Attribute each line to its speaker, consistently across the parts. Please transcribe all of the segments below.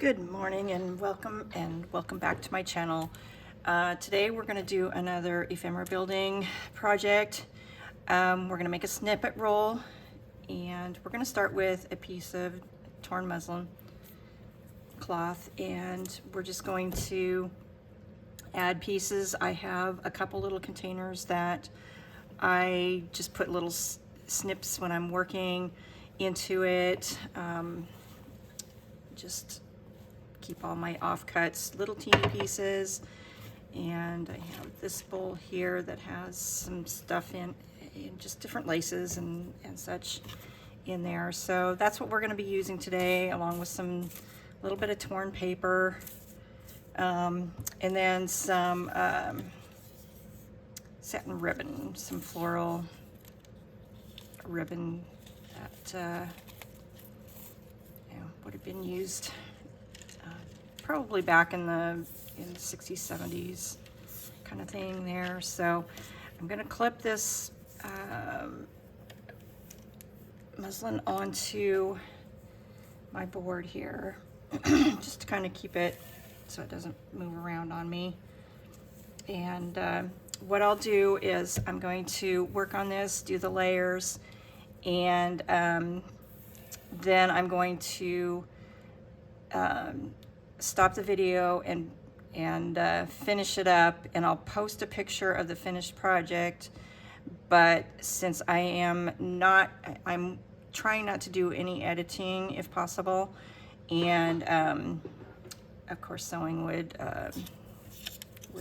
Speaker 1: Good morning and welcome back to my channel. Today we're going to do another ephemera building project. We're going to make a snippet roll, and we're going to start with a piece of torn muslin cloth, and we're just going to add pieces. I have a couple little containers that I just put little snips when I'm working into it. Just keep all my offcuts, little teeny pieces. And I have this bowl here that has some stuff in just different laces and such in there. So that's what we're going to be using today, along with some little bit of torn paper, and then some satin ribbon, some floral ribbon that would have been used probably back in the 60s, 70s kind of thing there. So I'm going to clip this muslin onto my board here just to kind of keep it so it doesn't move around on me. And what I'll do is I'm going to work on this, do the layers, and then I'm going to stop the video and finish it up, and I'll post a picture of the finished project. But since I'm trying not to do any editing if possible, and of course sewing would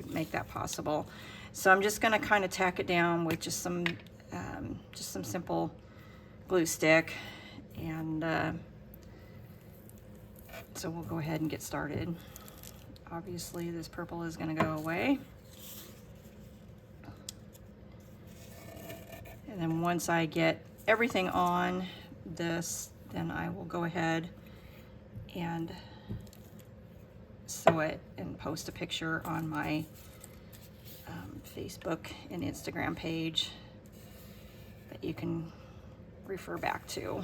Speaker 1: make that possible. So I'm just going to kind of tack it down with just some simple glue stick, and so we'll go ahead and get started. Obviously this purple is going to go away, and then once I get everything on this, then I will go ahead and sew it and post a picture on my Facebook and Instagram page that you can refer back to.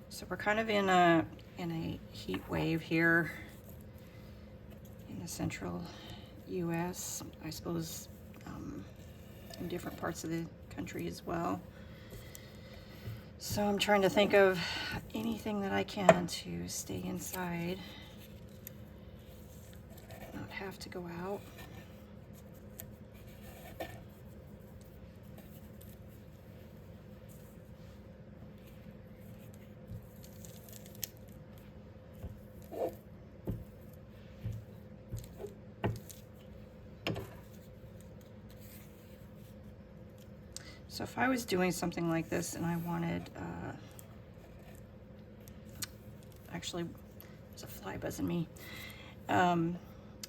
Speaker 1: So we're kind of in a heat wave here in the central US, I suppose, in different parts of the country as well. So I'm trying to think of anything that I can to stay inside, not have to go out. So if I was doing something like this and I wanted, actually, there's a fly buzzing me, and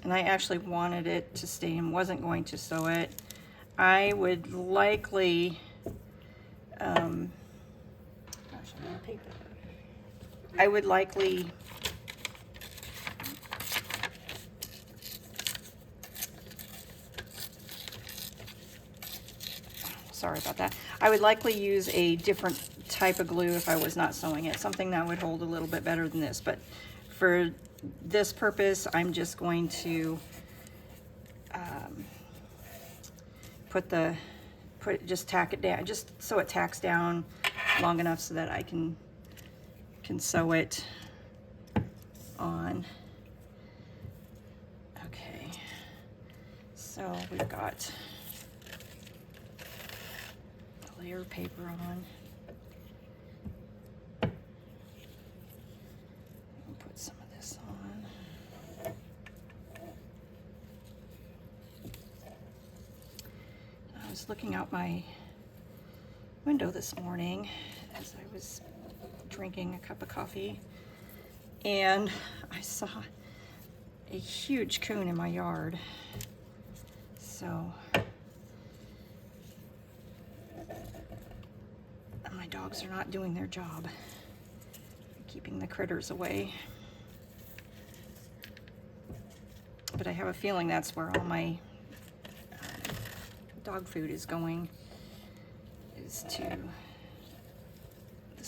Speaker 1: I actually wanted it to stay and wasn't going to sew it, I would likely, sorry about that. I would likely use a different type of glue if I was not sewing it, something that would hold a little bit better than this. But for this purpose, I'm just going to just tack it down, just so it tacks down long enough so that I can sew it on. Okay, so we've got layer of paper on. I'll put some of this on. I was looking out my window this morning as I was drinking a cup of coffee, and I saw a huge coon in my yard. So my dogs are not doing their job keeping the critters away. But I have a feeling that's where all my dog food is going, is to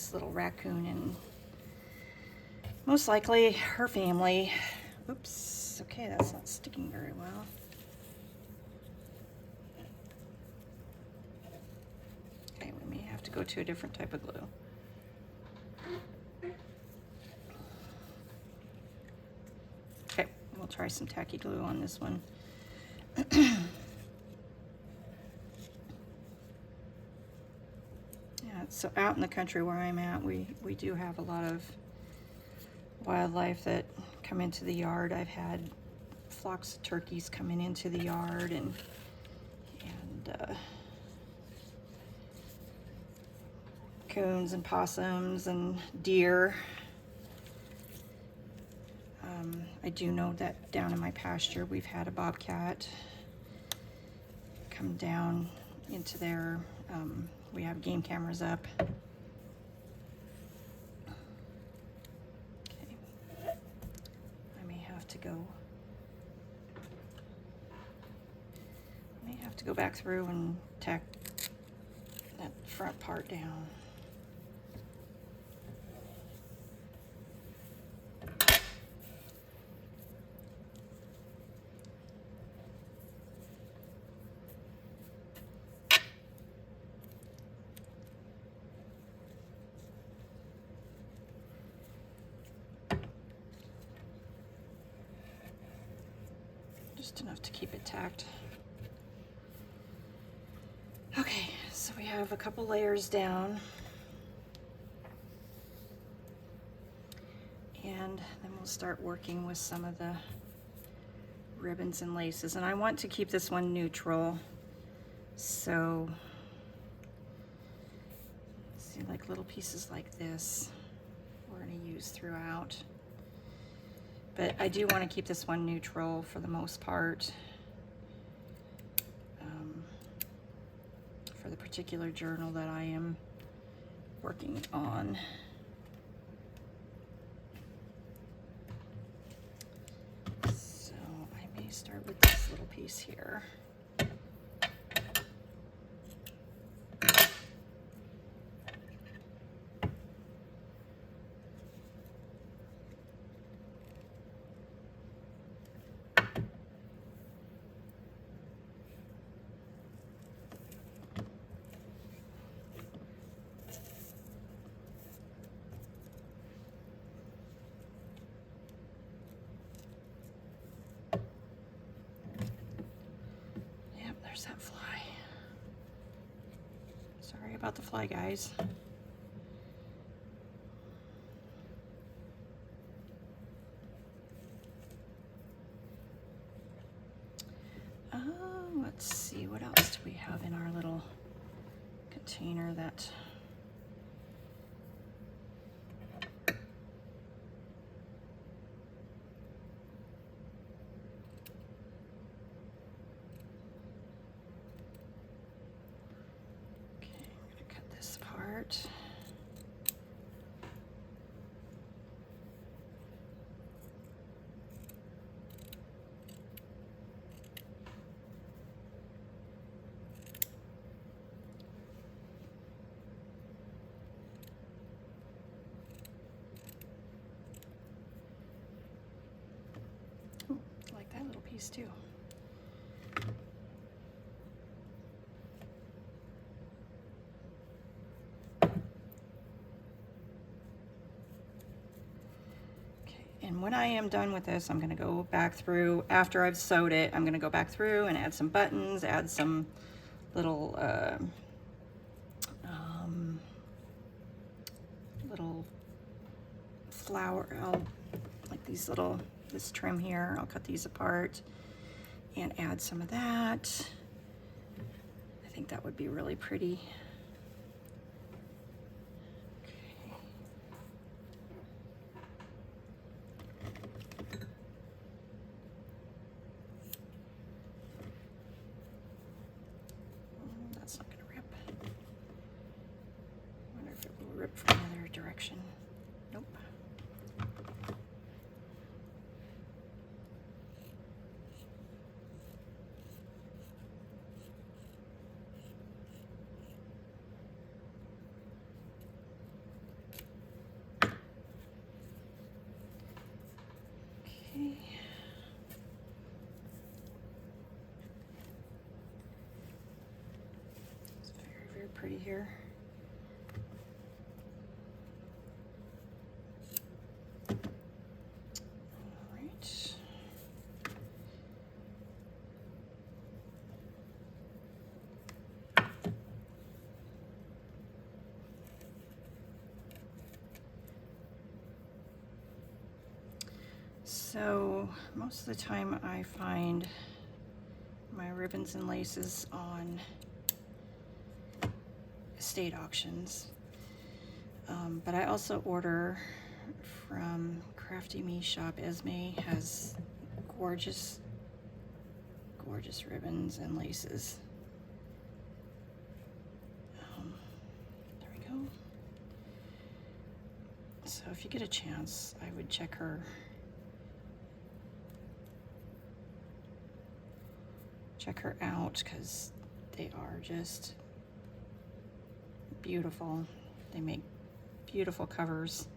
Speaker 1: this little raccoon and most likely her family. Oops, okay, that's not sticking very well. Okay, we may have to go to a different type of glue. Okay, we'll try some tacky glue on this one. Yeah, so out in the country where I'm at, we do have a lot of wildlife that come into the yard. I've had flocks of turkeys coming into the yard and coons and possums and deer. I do know that down in my pasture we've had a bobcat come down into there. We have game cameras up. Okay. I may have to go back through and tack that front part down. Just enough to keep it tacked. Okay, so we have a couple layers down. And then we'll start working with some of the ribbons and laces. And I want to keep this one neutral. So, see, like little pieces like this we're going to use throughout. But I do want to keep this one neutral for the most part for the particular journal that I am working on. So I may start with this little piece here. There's that fly. Sorry about the fly, guys. Let's see, what else do we have in our little container that... too. Okay, and when I am done with this, I'm going to go back through, after I've sewed it, I'm going to go back through and add some buttons, add some little little flower, like these little, this trim here, I'll cut these apart and add some of that. I think that would be really pretty. That's not going to rip. I wonder if it will rip from the other direction. Nope. Okay. It's very, very pretty here. All right. So most of the time I find my ribbons and laces on estate auctions, but I also order from Crafty Me Shop. Esme has gorgeous, gorgeous ribbons and laces. There we go. So if you get a chance, I would check her out, because they are just beautiful. They make beautiful covers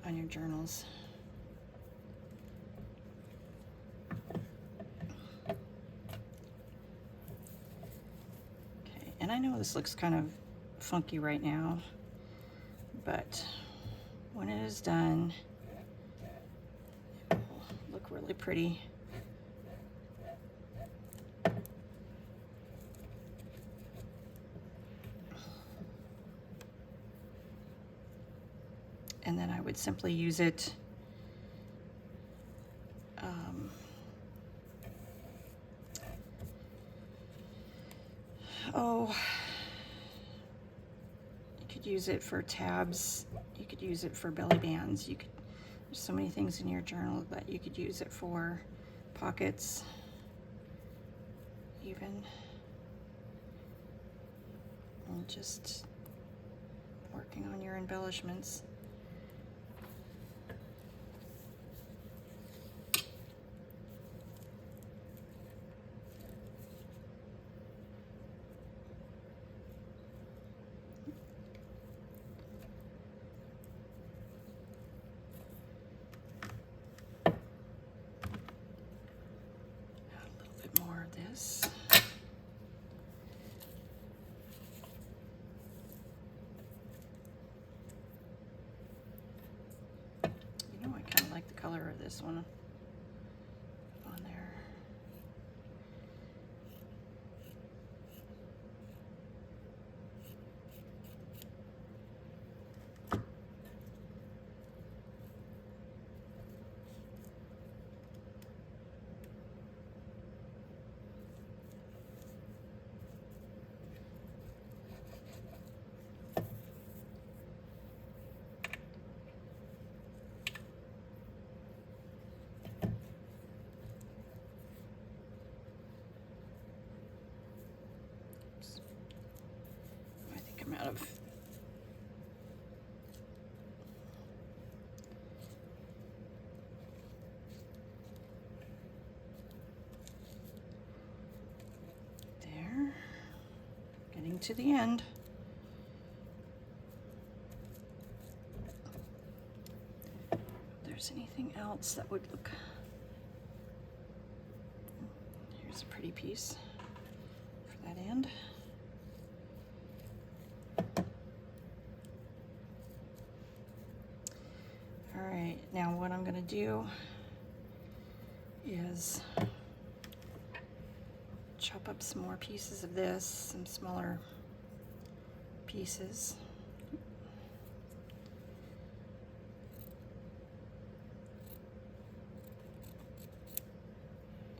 Speaker 1: on your journals. Okay, and I know this looks kind of funky right now, but when it is done, it will look really pretty. And then I would simply use it you could use it for tabs, you could use it for belly bands, there's so many things in your journal that you could use it for, pockets even, and just working on your embellishments. This. You know, I kind of like the color of this one on there. I think I'm out of there. Getting to the end. If there's anything else that would look. Here's a pretty piece for that end. All right, now what I'm gonna do is chop up some more pieces of this, some smaller pieces.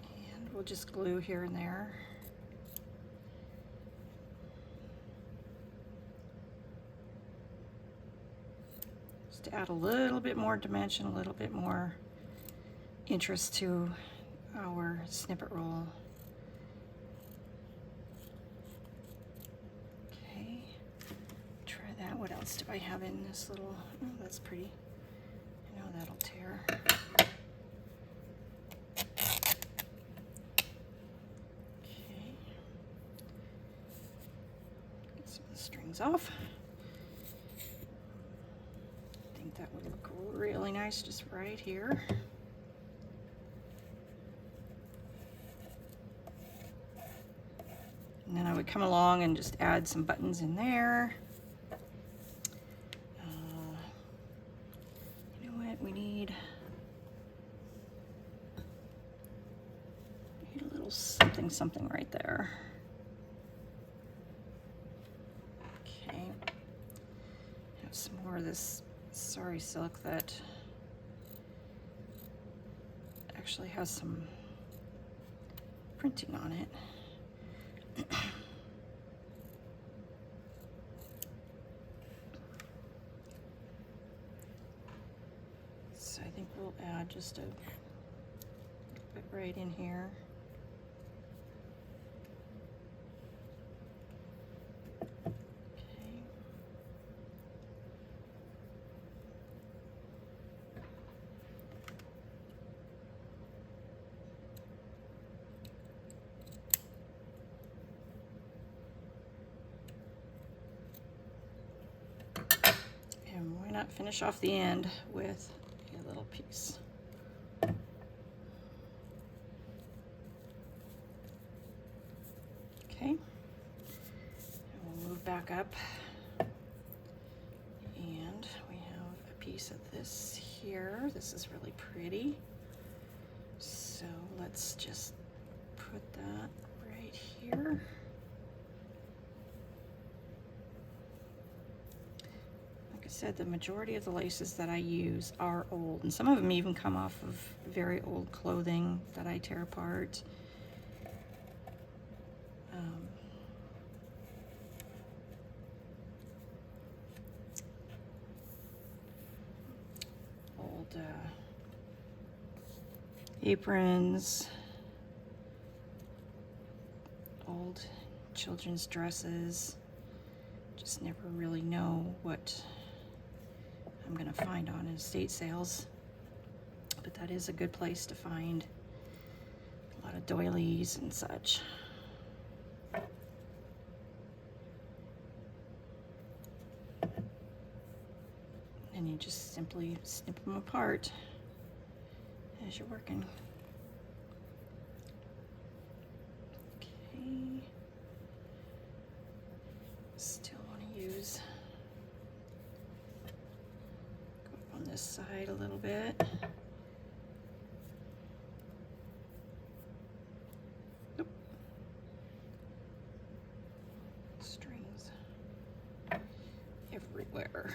Speaker 1: And we'll just glue here and there. To add a little bit more dimension, a little bit more interest to our snippet roll. Okay, try that. What else do I have in this little, oh, that's pretty. I know that'll tear. Okay, get some of the strings off. That would look really nice nice just right here. And then I would come along and just add some buttons in there. You know what, we need a little something right there. Okay. Have some more of this sari silk that actually has some printing on it. So I think we'll add just a bit right in here. Okay. And why not finish off the end with a little piece. Okay, and we'll move back up, and we have a piece of this here. This is really pretty, so let's just put that right here. Like I said, the majority of the laces that I use are old, and some of them even come off of very old clothing that I tear apart. Old aprons, old children's dresses. Just never really know what I'm gonna find on estate sales, but that is a good place to find a lot of doilies and such. And you just simply snip them apart as you're working. Okay. Still want to use, go up on this side a little bit. Nope. Strings everywhere.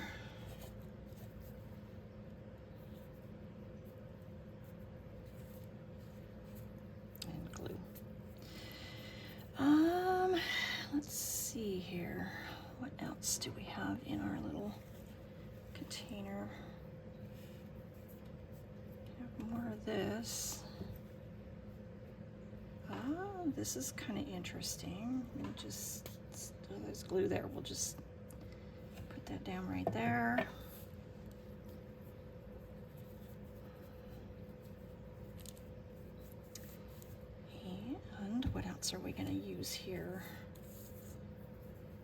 Speaker 1: Let's see here. What else do we have in our little container? Have more of this. Oh, this is kind of interesting. We'll just, oh, there's glue there. We'll just put that down right there. And what else are we going to use here?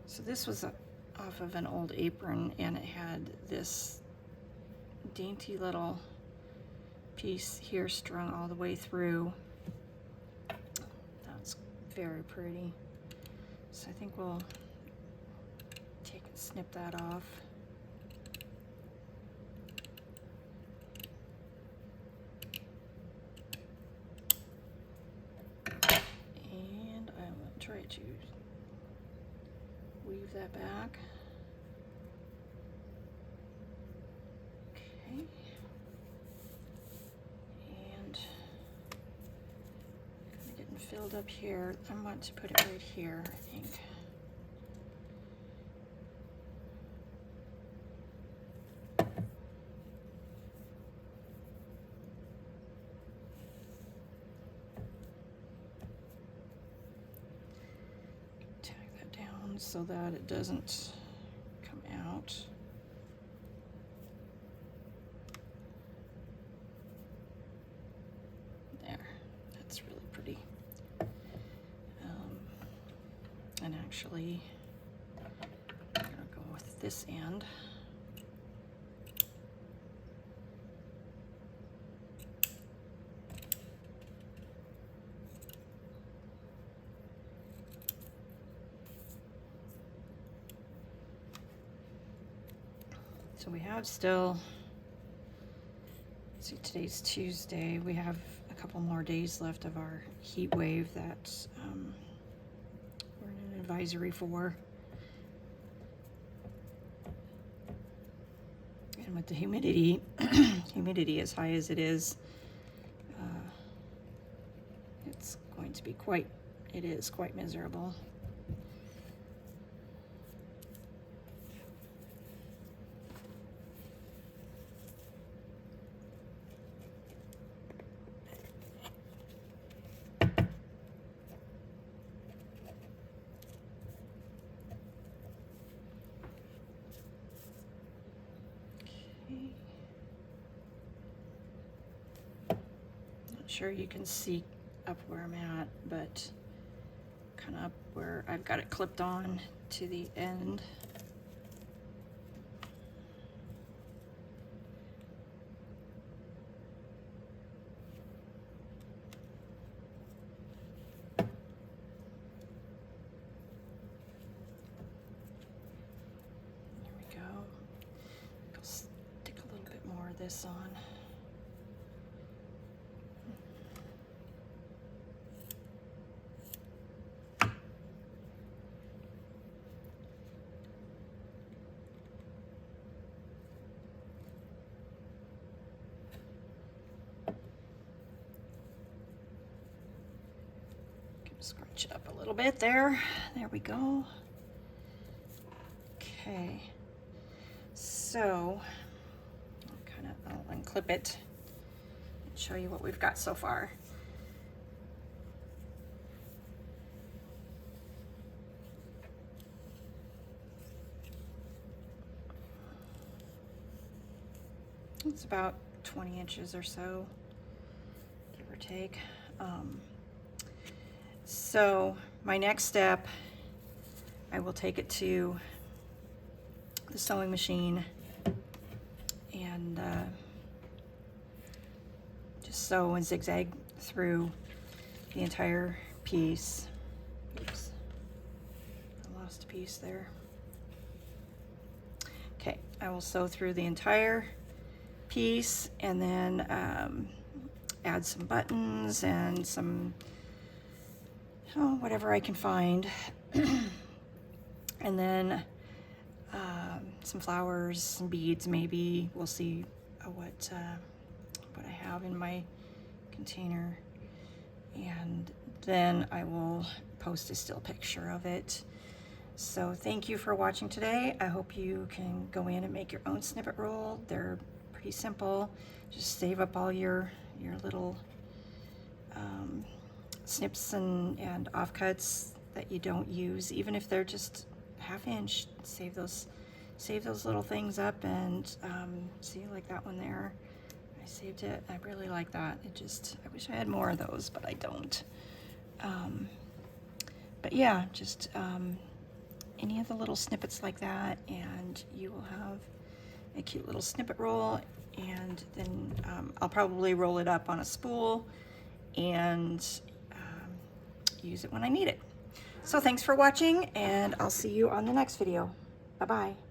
Speaker 1: So this was off of an old apron, and it had this dainty little piece here strung all the way through. That's very pretty. So I think we'll take and snip that off. And I will try to weave that back. Okay. And kind of getting filled up here. I want to put it right here, I think. So that it doesn't come out. There, that's really pretty. And actually, I'm gonna go with this end. So we have still, let's see, today's Tuesday. We have a couple more days left of our heat wave that we're in an advisory for. And with the humidity, humidity as high as it is, it's going to be quite miserable. Not sure you can see up where I'm at, but kind of up where I've got it clipped on to the end. There we go. I'll stick a little bit more of this on. Scrunch it up a little bit there. There we go. Okay. So I'll unclip it and show you what we've got so far. It's about 20 inches or so, give or take. So my next step, I will take it to the sewing machine and just sew and zigzag through the entire piece. Oops, I lost a piece there. Okay, I will sew through the entire piece and then add some buttons and some whatever I can find, and then some flowers, some beads maybe. We'll see what I have in my container, and then I will post a still picture of it. So thank you for watching today. I hope you can go in and make your own snippet roll. They're pretty simple. Just save up all your little snips and offcuts that you don't use, even if they're just ½ inch. Save those little things up, and see, like that one there, I saved it. I really like that. I wish I had more of those, but I don't. But yeah, just any of the little snippets like that, and you will have a cute little snippet roll. And then I'll probably roll it up on a spool and use it when I need it. So thanks for watching, and I'll see you on the next video. Bye-bye.